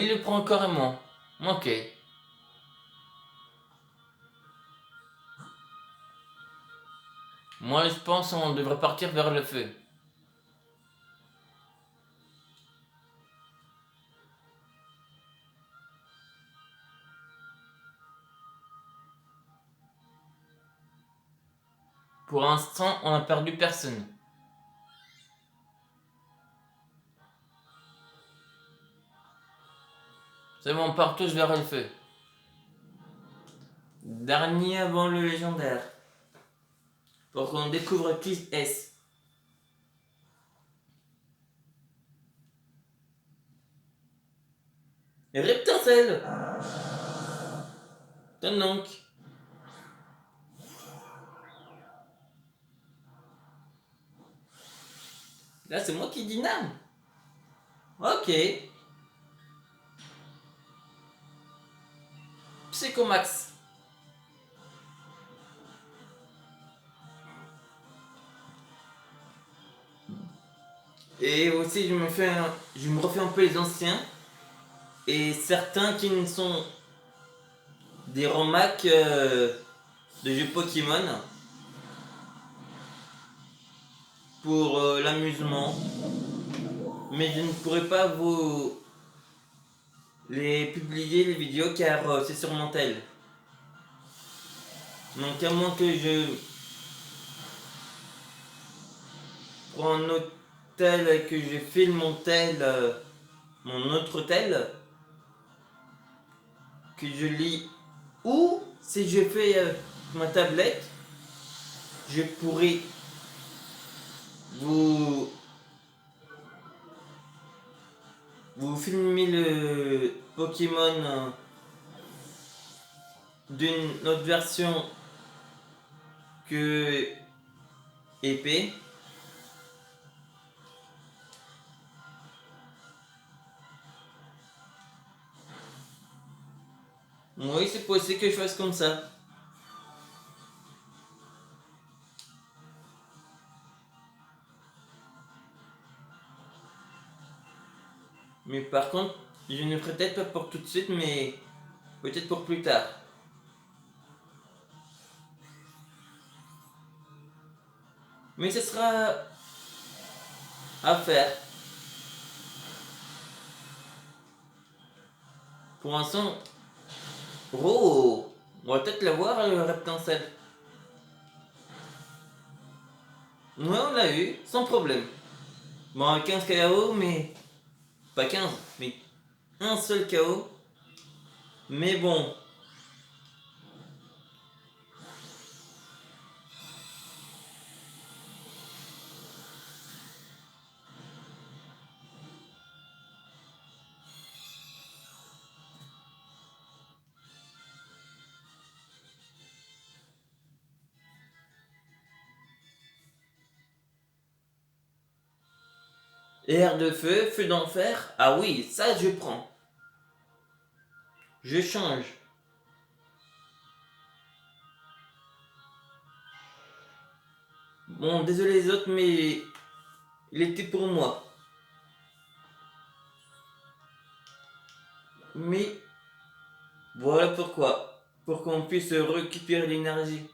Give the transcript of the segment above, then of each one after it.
Il le prend carrément. Ok. Moi, je pense qu'on devrait partir vers le feu. Pour l'instant, on a perdu personne. C'est bon, on part tous vers le feu. Dernier avant le légendaire. Pour qu'on découvre qui est-ce. Reptincelle. Donne donc. Là, c'est moi qui dis Nam. Ok. Psychomax. Et aussi, je me refais un peu les anciens. Et certains qui ne sont des remakes de jeux Pokémon. Pour l'amusement. Mais je ne pourrai pas vous les publier les vidéos car c'est sur mon tel. Donc à moins que je prends un autre tel et que je filme mon tel, mon autre tel, que je lis, ou si je fais ma tablette, je pourrais vous filmer le Pokémon d'une autre version que épée. Oui, c'est possible que je fasse comme ça. Mais par contre, je ne ferai peut-être pas pour tout de suite, mais peut-être pour plus tard. Mais ce sera à faire. Pour l'instant, oh, on va peut-être l'avoir le Reptincelle. Ouais, on l'a eu, sans problème. Bon, 15 KO, mais... Pas 15, mais un seul KO. Mais bon. Air de feu, feu d'enfer. Ah oui, ça je prends. Je change. Bon, désolé les autres, mais il était pour moi. Mais voilà pourquoi. Pour qu'on puisse récupérer l'énergie.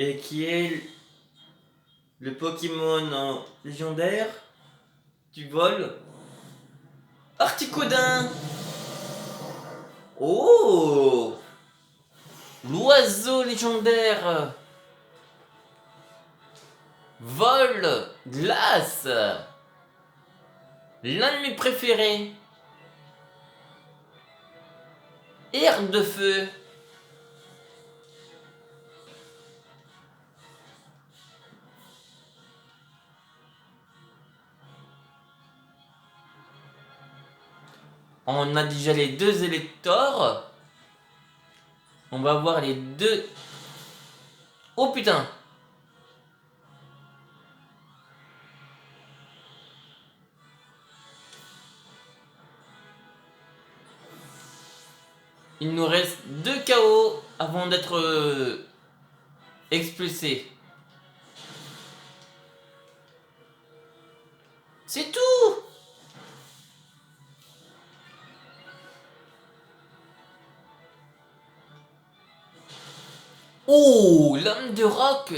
Et qui est le Pokémon légendaire du vol. Articodin. Oh, l'oiseau légendaire. Vol, glace. L'un de mes préférés. Air de feu. On a déjà les deux électors. On va voir les deux. Oh putain. Il nous reste 2 KO avant d'être expulsés. C'est tout. Oh, lame de roc.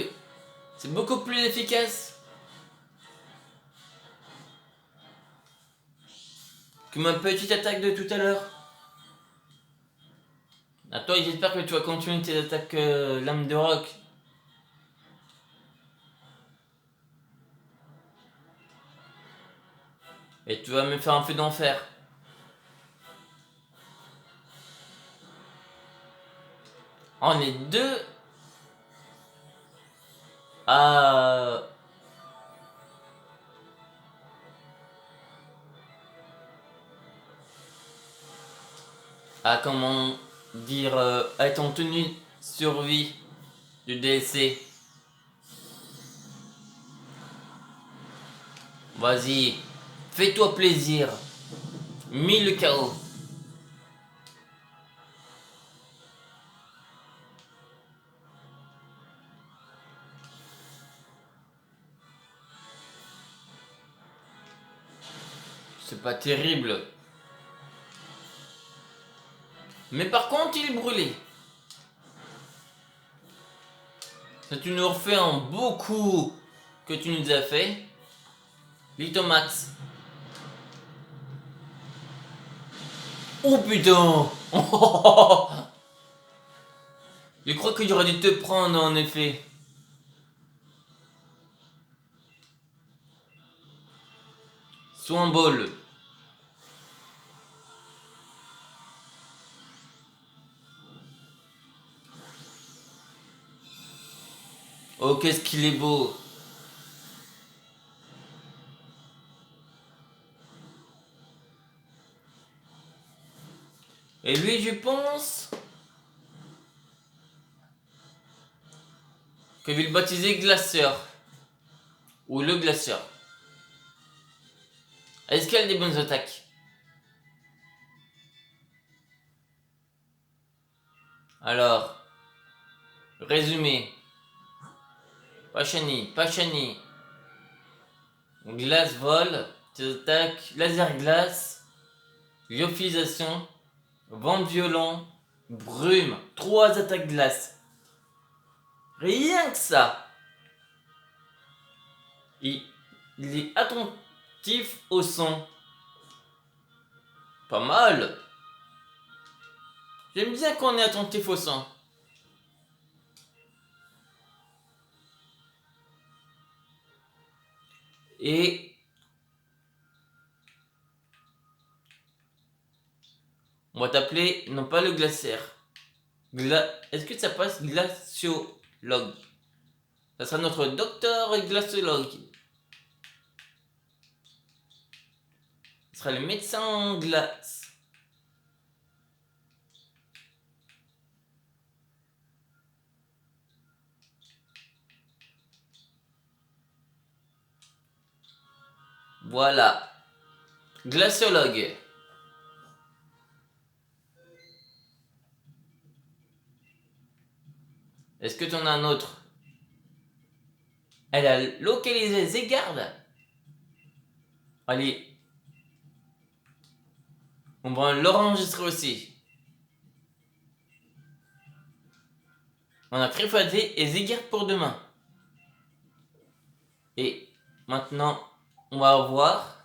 C'est beaucoup plus efficace que ma petite attaque de tout à l'heure. Attends, j'espère que tu vas continuer tes attaques lame de roc. Et tu vas me faire un feu d'enfer. On est deux à... comment dire, à être en tenue survie du DLC. Vas-y, fais-toi plaisir. 1000 KO. C'est pas terrible. Mais par contre, il est brûlé. Ça, tu nous refais un beau coup que tu nous as fait. Litomax. Oh putain. Je crois que j'aurais dû te prendre en effet. Soit un bol. Oh, qu'est-ce qu'il est beau. Et lui, je pense que je vais le baptiser Glaceur. Ou le Glaceur. Est-ce qu'il a des bonnes attaques? Alors, résumé. Pachani, Pachani. Glace vol, tes attaques, laser glace, lyophilisation, vent violent, brume, 3 attaques glace. Rien que ça. Il est attentif au son. Pas mal. J'aime bien qu'on est attentif au son. Et on va t'appeler, non pas le glaciaire. Est-ce que ça passe glaciologue? Ça sera notre docteur glaciologue. Ce sera le médecin en glace. Voilà. Glaciologue. Est-ce que tu en as un autre? Elle a localisé Zegard. Allez. On va l'enregistrer aussi. On a Trifadé et Zegard pour demain. Et maintenant, on va voir.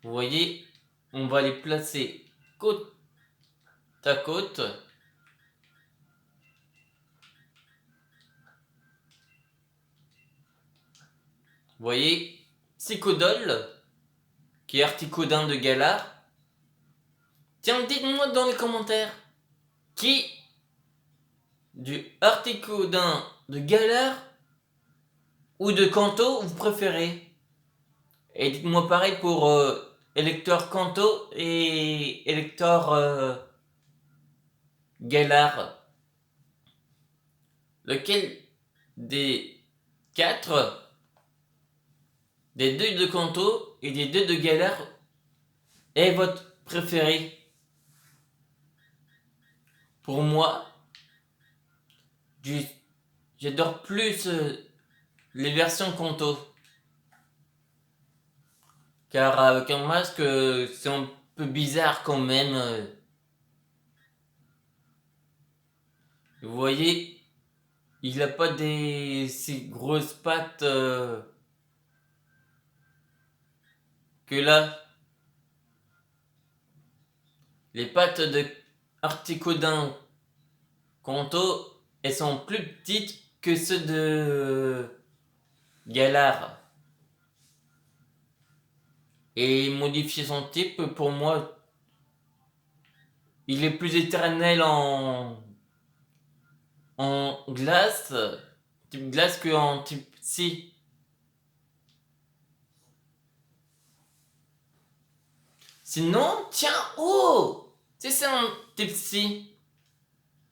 Vous voyez, on va les placer côte à côte. Vous voyez, Psychodol, qui est Articodin de Galar. Tiens, dites-moi dans les commentaires, qui du Articodin de Galar ou de Kanto vous préférez? Et dites-moi pareil pour électeur Kanto et électeur Galar. Lequel des 4, des 2 de Kanto et des 2 de Galar est votre préféré? Pour moi, je j'adore plus les versions Kanto. Car avec un masque, c'est un peu bizarre quand même. Vous voyez, il n'a pas ces grosses pattes que là. Les pattes de Articodin Kanto, elles sont plus petites que ceux de Galar. Et modifier son type, pour moi, il est plus éternel en type glace que en type psy. Sinon, tiens, oh, c'est un type psy.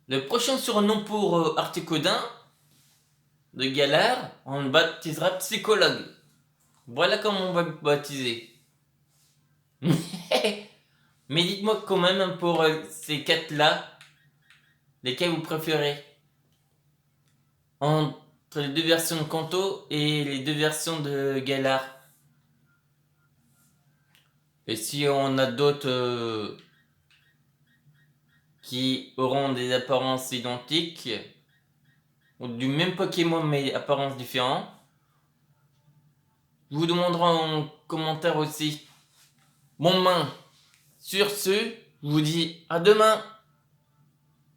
Le prochain surnom pour Articodin de Galar, on le baptisera psychologue. Voilà comment on va le baptiser. Mais dites-moi quand même pour ces quatre-là, lesquels vous préférez entre les deux versions de Kanto et les deux versions de Galar. Et si on a d'autres qui auront des apparences identiques, ou du même Pokémon mais apparences différentes, je vous demanderai en commentaire aussi. Bon ben, sur ce, je vous dis à demain.